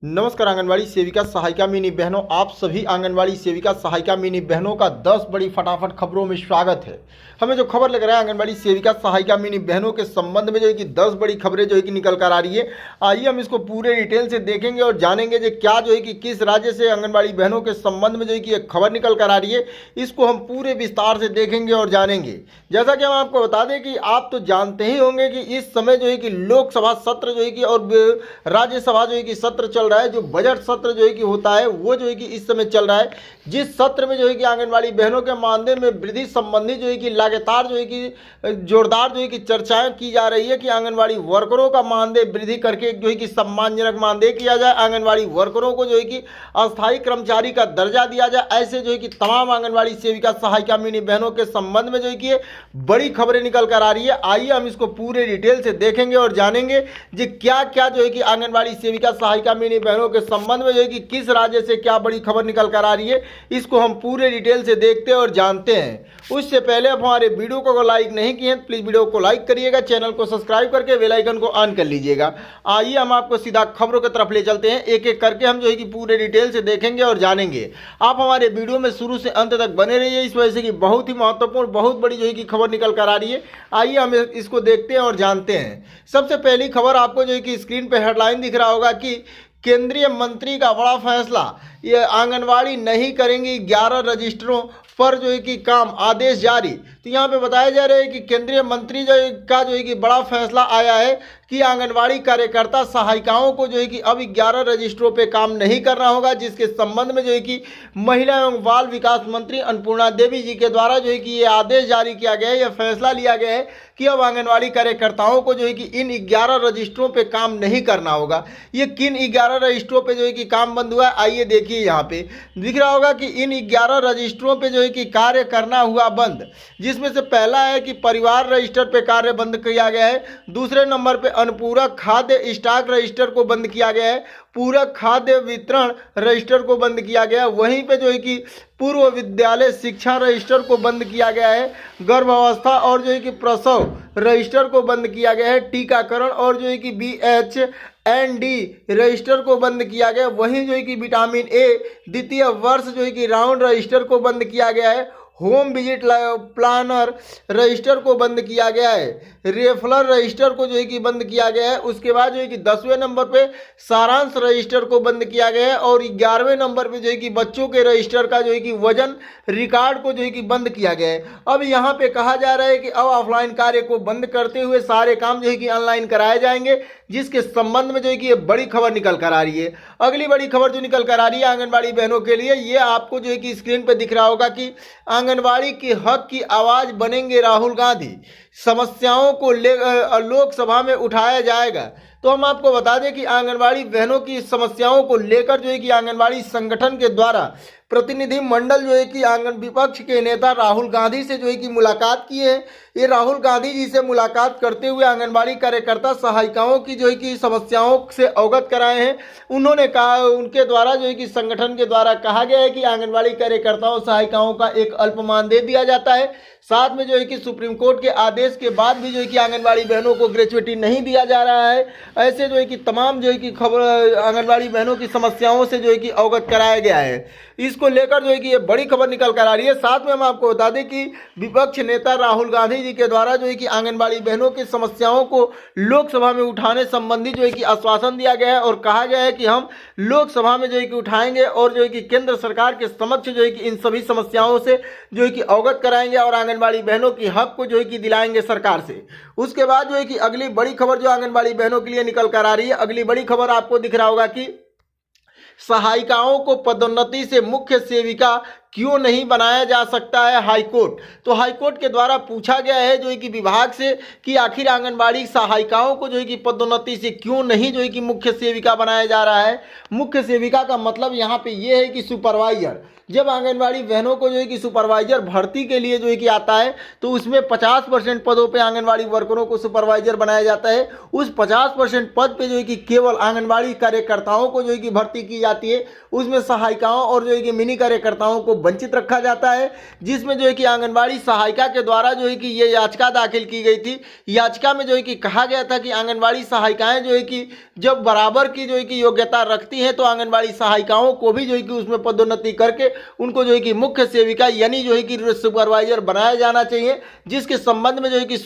नमस्कार आंगनवाड़ी सेविका सहायिका मिनी बहनों, आप सभी आंगनवाड़ी सेविका सहायिका मिनी बहनों का 10 बड़ी फटाफट खबरों में स्वागत है। हमें जो खबर लग रहा है आंगनवाड़ी सेविका सहायिका मिनी बहनों के संबंध में जो है कि 10 बड़ी खबरें जो है कि निकल कर आ रही है। आइए हम इसको पूरे डिटेल से देखेंगे और जानेंगे जो क्या जो है कि किस राज्य से आंगनवाड़ी बहनों के संबंध में जो है कि एक खबर निकल कर आ रही है, इसको हम पूरे विस्तार से देखेंगे और जानेंगे। जैसा कि हम आपको बता दें कि आप तो जानते ही होंगे कि इस समय जो है कि लोकसभा सत्र जो है कि और राज्यसभा जो है कि सत्र चल रहा है। जो बजट सत्र जो है कि होता है वो जो है कि इस समय चल रहा है, जिस सत्र में जो है कि आंगनवाड़ी बहनों के मानदेय में वृद्धि संबंधी जो है कि लगातार जो है कि जोरदार जो है कि चर्चाएं की जा रही है कि आंगनवाड़ी वर्करों का मानदेय वृद्धि करके जो है कि सम्मानजनक मानदेय किया जाए, आंगनवाड़ी वर्करों को जो है कि अस्थायी कर्मचारी का दर्जा दिया जाए। ऐसे जो है कि तमाम आंगनवाड़ी सेविका सहायिका मिनी बहनों के संबंध में जो है कि बड़ी खबरें निकल कर आ रही है। आइए हम इसको पूरे डिटेल से देखेंगे और जानेंगे कि क्या क्या जो है कि आंगनवाड़ी सेविका सहायिका मिनी बहनों के संबंध में जो है कि किस राज्य से क्या बड़ी खबर निकल कर आ रही है, इसको हम पूरे डिटेल से देखते और जानते हैं। उससे पहले आप हमारे वीडियो को लाइक नहीं किए हैं प्लीज वीडियो को लाइक करिएगा, चैनल को सब्सक्राइब करके बेल आइकन को ऑन कर लीजिएगा। आइए हम आपको सीधा खबरों की तरफ ले चलते हैं, एक एक करके हम जो है कि पूरे डिटेल से देखेंगे और जानेंगे। आप हमारे वीडियो में शुरू से अंत तक बने रहिए, इस वजह से कि बहुत ही महत्वपूर्ण बहुत बड़ी जो है कि खबर निकल कर आ रही है। आइए हम इसको देखते हैं और जानते हैं। सबसे पहली खबर आपको जो है कि स्क्रीन पर हेडलाइन दिख रहा होगा कि केंद्रीय मंत्री का बड़ा फैसला, ये आंगनवाड़ी नहीं करेंगी 11 रजिस्टरों पर जो है कि काम, आदेश जारी। तो यहाँ पे बताया जा रहा है कि केंद्रीय मंत्री जो है कि बड़ा फैसला आया है कि आंगनवाड़ी कार्यकर्ता सहायिकाओं को जो है कि अब 11 रजिस्टरों पे काम नहीं करना होगा, जिसके संबंध में जो है कि महिला एवं बाल विकास मंत्री अन्नपूर्णा देवी जी के द्वारा जो है कि ये आदेश जारी किया गया है, यह फैसला लिया गया है कि अब आंगनवाड़ी कार्यकर्ताओं को जो है कि इन 11 रजिस्टरों पे काम नहीं करना होगा। ये किन 11 रजिस्टरों पे जो है कि काम बंद हुआ है, आइए देखिए। यहाँ पे दिख रहा होगा कि इन 11 रजिस्टरों पे जो है कि कार्य करना हुआ बंद, जिसमें से पहला है कि परिवार रजिस्टर पे कार्य बंद किया गया है। दूसरे नंबर पे अनुपूरक खाद्य स्टॉक रजिस्टर को बंद किया गया है। पूरक खाद्य वितरण रजिस्टर को बंद किया गया है। वहीं पे जो है कि पूर्व विद्यालय शिक्षा रजिस्टर को बंद किया गया है। गर्भावस्था और जो है कि प्रसव रजिस्टर को बंद किया गया है। टीकाकरण और जो है कि BHND रजिस्टर को बंद किया गया। वहीं जो है कि विटामिन A द्वितीय वर्ष जो है कि राउंड रजिस्टर को बंद किया गया है। होम विजिट प्लानर रजिस्टर को बंद किया गया है। रेफरल रजिस्टर को जो है कि बंद किया गया है। उसके बाद जो है कि 10वें नंबर पे सारांश रजिस्टर को बंद किया गया है। और 11वें नंबर पे जो है कि बच्चों के रजिस्टर का जो है कि वजन रिकॉर्ड को जो है कि बंद किया गया है। अब यहाँ पे कहा जा रहा है कि अब ऑफलाइन कार्य को बंद करते हुए सारे काम जो है कि ऑनलाइन कराए जाएंगे, जिसके संबंध में जो है कि ये बड़ी खबर निकल कर आ रही है। अगली बड़ी खबर जो निकल कर आ रही है आंगनबाड़ी बहनों के लिए, ये आपको जो है कि स्क्रीन पे दिख रहा होगा कि आंगनबाड़ी के हक की आवाज बनेंगे राहुल गांधी, समस्याओं को लोकसभा में उठाया जाएगा। तो हम आपको बता दें कि आंगनबाड़ी बहनों की समस्याओं को लेकर जो है कि आंगनबाड़ी संगठन के द्वारा प्रतिनिधि मंडल जो है कि आंगन विपक्ष के नेता राहुल गांधी से जो है कि मुलाकात की है। ये राहुल गांधी जी से मुलाकात करते हुए आंगनबाड़ी कार्यकर्ता सहायिकाओं की जो है कि समस्याओं से अवगत कराए हैं। उन्होंने कहा, उनके द्वारा जो है कि संगठन के द्वारा कहा गया है कि आंगनबाड़ी कार्यकर्ताओं सहायिकाओं का एक अल्प मानदेय दिया जाता है। साथ में जो है कि सुप्रीम कोर्ट के आदेश के बाद भी जो है कि आंगनबाड़ी बहनों को ग्रेच्युटी नहीं दिया जा रहा है। ऐसे जो है कि तमाम जो है कि खबर आंगनबाड़ी बहनों की समस्याओं से जो है कि अवगत कराया गया है। इसको लेकर जो है कि ये बड़ी खबर निकल कर आ रही है। साथ में हम आपको बता दें कि विपक्ष नेता राहुल गांधी जी के द्वारा जो है कि आंगनबाड़ी बहनों की समस्याओं को लोकसभा में उठाने संबंधी जो है कि आश्वासन दिया गया है और कहा गया है कि हम लोकसभा में जो है कि उठाएंगे और जो है कि केंद्र सरकार के समक्ष जो है कि इन सभी समस्याओं से जो है कि अवगत कराएंगे और आंगनबाड़ी बहनों की हक को जो है कि दिलाएंगे सरकार से। उसके बाद जो है कि अगली बड़ी खबर जो आंगनबाड़ी बहनों के लिए निकल कर आ रही है, अगली बड़ी खबर आपको दिख रहा होगा कि सहायिकाओं को पदोन्नति से मुख्य सेविका क्यों नहीं बनाया जा सकता है, हाईकोर्ट। तो हाईकोर्ट के द्वारा पूछा गया है जो है कि विभाग से कि आखिर आंगनबाड़ी सहायिकाओं को जो है कि पदोन्नति से क्यों नहीं जो है कि मुख्य सेविका बनाया जा रहा है। मुख्य सेविका का मतलब यहाँ पे ये है कि सुपरवाइजर, जब आंगनबाड़ी बहनों को जो है कि सुपरवाइजर भर्ती के लिए जो है कि आता है तो उसमें 50% पदों पे आंगनबाड़ी वर्करों को सुपरवाइजर बनाया जाता है। उस 50% पद पे जो है कि केवल आंगनबाड़ी कार्यकर्ताओं को जो है कि भर्ती की जाती है, उसमें सहायिकाओं और जो है कि मिनी कार्यकर्ताओं को वंचित रखा जाता है, जिसमें जो है कि आंगनबाड़ी सहायिका के द्वारा जो है कि ये याचिका दाखिल की गई थी। याचिका में जो है कि कहा गया था कि आंगनबाड़ी सहायिकाएं जो है कि जब बराबर की जो है कि योग्यता रखती हैं तो आंगनबाड़ी सहायिकाओं को भी जो है कि उसमें पदोन्नति करके उनको जो है कि मुख्य सेविका यानी जो है कि सुपरवाइजर बनाया जाना चाहिए, जिसके संबंध में जो है कि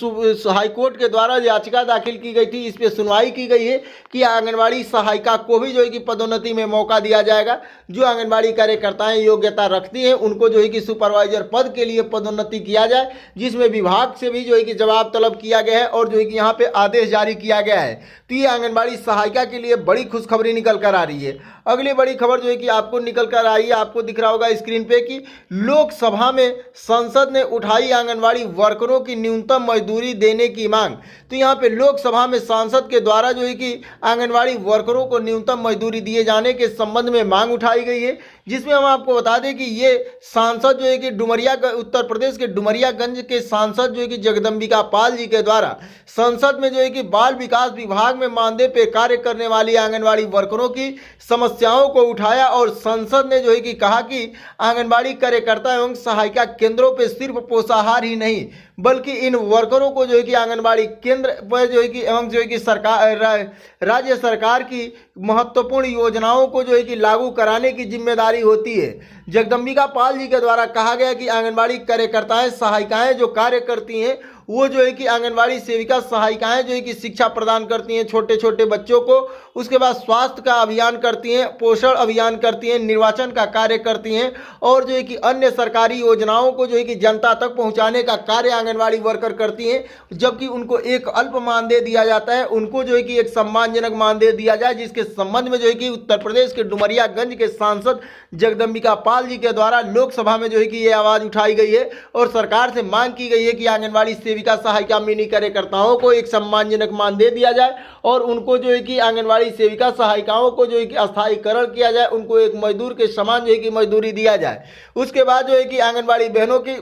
हाईकोर्ट के द्वारा याचिका दाखिल की गई थी। इस पर सुनवाई की गई है कि आंगनबाड़ी सहायिका को भी जो है कि पदोन्नति में मौका दिया जाएगा। जो आंगनबाड़ी कार्यकर्ताएं योग्यता रखती हैं उनको जो है कि सुपरवाइजर पद के लिए पदोन्नति किया जाए, जिसमें विभाग से भी जो है कि जवाब तलब किया गया है और जो है कि यहाँ पे आदेश जारी किया गया है। तो ये आंगनबाड़ी सहायिका के लिए बड़ी खुशखबरी निकल कर आ रही है। अगली बड़ी खबर जो है कि आपको निकल कर आई है, आपको दिख रहा होगा स्क्रीन पे कि लोकसभा में संसद ने उठाई आंगनबाड़ी वर्करों की न्यूनतम मजदूरी देने की मांग। तो यहाँ पे लोकसभा में सांसद के द्वारा जो है कि आंगनबाड़ी वर्करों को न्यूनतम मजदूरी दिए जाने के संबंध में मांग उठाई गई है, जिसमें हम आपको बता दें कि ये सांसद जो है कि उत्तर प्रदेश के डुमरियागंज के सांसद जो है कि जगदम्बिका पाल जी के द्वारा संसद में जो है कि बाल विकास विभाग में मानदेय पे कार्य करने वाली आंगनबाड़ी वर्करों की समस्याओं को उठाया और संसद ने जो है कि कहा कि आंगनबाड़ी कार्यकर्ता एवं सहायिका केंद्रों पे सिर्फ पोषाहार ही नहीं बल्कि इन वर्करों को जो है कि आंगनबाड़ी केंद्र पर जो है कि एवं जो है कि राज्य सरकार की महत्वपूर्ण योजनाओं को जो है कि लागू कराने की जिम्मेदारी होती है। जगदम्बिका पाल जी के द्वारा कहा गया कि आंगनबाड़ी कार्यकर्ताएं सहायिकाएं जो कार्य करती हैं वो जो है कि आंगनबाड़ी सेविका सहायिकाएं जो है कि शिक्षा प्रदान करती हैं छोटे छोटे बच्चों को, उसके बाद स्वास्थ्य का अभियान करती हैं, पोषण अभियान करती हैं, निर्वाचन का कार्य करती हैं और जो है कि अन्य सरकारी योजनाओं को जो है कि जनता तक पहुंचाने का कार्य आंगनबाड़ी वर्कर करती हैं। जबकि उनको एक अल्प मानदेय दिया जाता है, उनको जो है कि एक सम्मानजनक मानदेय दिया जाए, जिसके संबंध में जो है कि उत्तर प्रदेश के डुमरियागंज के सांसद जगदम्बिका पाल जी के द्वारा लोकसभा में जो है कि ये आवाज़ उठाई गई है और सरकार से मांग की गई है कि आंगनबाड़ी सेविका सहायिका मिनी कार्यकर्ताओं को एक सम्मानजनक मानदेय दिया जाए और उनको जो है कि आंगनबाड़ी सेविका सहायिकाओं को जो है कि अस्थायीकरण किया जाए, उनको एक मजदूर के समान जो है कि मजदूरी दिया जाए। उसके बाद जो है कि आंगनबाड़ी बहनों की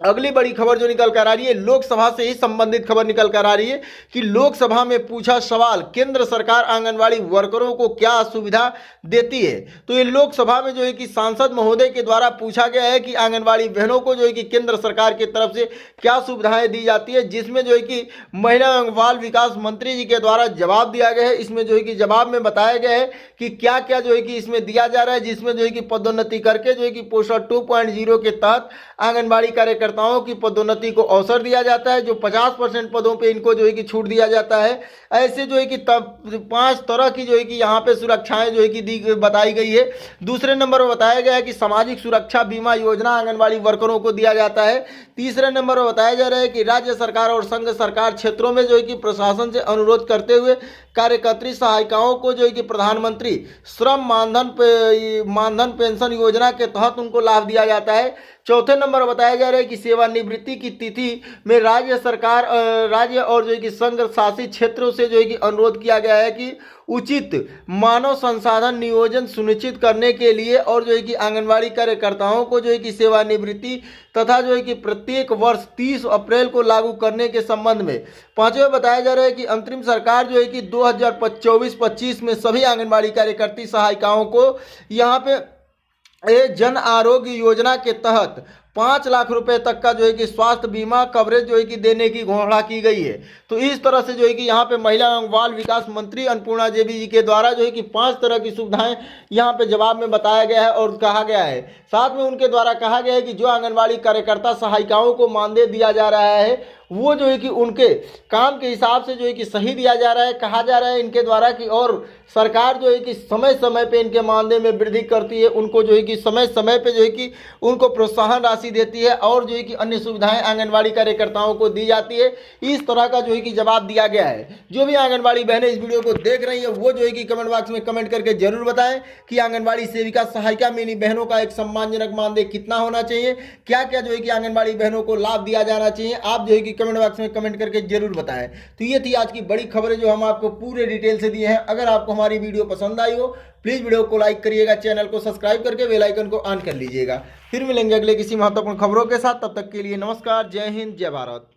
अगली बड़ी खबर जो निकल कर आ रही है, लोकसभा से ही संबंधित खबर निकल कर आ रही है कि लोकसभा में पूछा सवाल, केंद्र सरकार आंगनबाड़ी वर्करों को क्या सुविधा देती है। तो ये लोकसभा में जो है कि सांसद महोदय के द्वारा पूछा गया है कि आंगनबाड़ी बहनों को जो है कि केंद्र सरकार की तरफ से क्या सुविधाएं दी जाती है, जिसमें जो है कि महिला एवं बाल विकास मंत्री जी के द्वारा जवाब दिया गया है। इसमें जो है कि जवाब में बताया गया है कि क्या क्या जो है कि इसमें दिया जा रहा है, जिसमें जो है कि पदोन्नति करके जो है कि पोषण 2.0 के तहत आंगनबाड़ी कार्यकर्ताओं की पदोन्नति को अवसर दिया जाता है, जो 50% पदों पे इनको जो है कि छूट दिया जाता है। ऐसे जो है कि 5 तरह की जो है कि यहाँ पे सुरक्षाएं जो है कि बताई गई है। दूसरे नंबर पर बताया गया है कि सामाजिक सुरक्षा बीमा योजना आंगनबाड़ी वर्करों को दिया जाता है। तीसरे नंबर पर बताया जा रहा है कि राज्य सरकार और संघ सरकार क्षेत्रों में जो है कि प्रशासन से अनुरोध करते हुए कार्यकर्त्री सहायिकाओं को जो है कि प्रधानमंत्री श्रम मानधन पेंशन योजना के तहत उनको लाभ दिया जाता है। चौथे नंबर बताया जा रहा है कि सेवानिवृत्ति की तिथि में राज्य सरकार राज्य और जो है कि संघ शासित क्षेत्रों से जो है कि अनुरोध किया गया है कि उचित मानव संसाधन नियोजन सुनिश्चित करने के लिए और जो है कि आंगनबाड़ी कार्यकर्ताओं को जो है कि सेवानिवृत्ति तथा जो है कि प्रत्येक वर्ष 30 अप्रैल को लागू करने के संबंध में। पांचवें बताया जा रहा है कि अंतरिम सरकार जो है कि 2024-25 में सभी आंगनबाड़ी कार्यकर्ती सहायिकाओं को यहाँ पे जन आरोग्य योजना के तहत 5 लाख रुपए तक का जो है कि स्वास्थ्य बीमा कवरेज जो है कि देने की घोषणा की गई है। तो इस तरह से जो है कि यहाँ पे महिला एवं बाल विकास मंत्री अन्नपूर्णा देवी जी के द्वारा जो है कि 5 तरह की सुविधाएं यहाँ पे जवाब में बताया गया है और कहा गया है। साथ में उनके द्वारा कहा गया है कि जो आंगनबाड़ी कार्यकर्ता सहायिकाओं को मानदेय दिया जा रहा है वो जो है कि उनके काम के हिसाब से जो है कि सही दिया जा रहा है। कहा जा रहा है इनके द्वारा कि और सरकार जो है कि समय समय पे इनके मानदेय में वृद्धि करती है, उनको जो है कि समय समय पे जो है कि उनको प्रोत्साहन राशि देती है और जो है कि अन्य सुविधाएं आंगनबाड़ी कार्यकर्ताओं को दी जाती है। इस तरह का जो है कि जवाब दिया गया है। जो भी आंगनबाड़ी बहनें इस वीडियो को देख रही है वो जो है कि कमेंट बॉक्स में कमेंट करके जरूर बताएं कि आंगनबाड़ी सेविका सहायिका मिनी बहनों का एक सम्मानजनक मानदेय कितना होना चाहिए, क्या क्या जो है कि आंगनबाड़ी बहनों को लाभ दिया जाना चाहिए। आप जो है कि कमेंट बॉक्स में कमेंट करके जरूर बताएं। तो ये थी आज की बड़ी खबरें जो हम आपको पूरे डिटेल से दिए हैं। अगर आपको हमारी वीडियो पसंद आई हो प्लीज वीडियो को लाइक करिएगा, चैनल को सब्सक्राइब करके बेल आइकन को ऑन कर लीजिएगा। फिर मिलेंगे अगले किसी महत्वपूर्ण खबरों के साथ, तब तक के लिए नमस्कार, जय हिंद, जय भारत।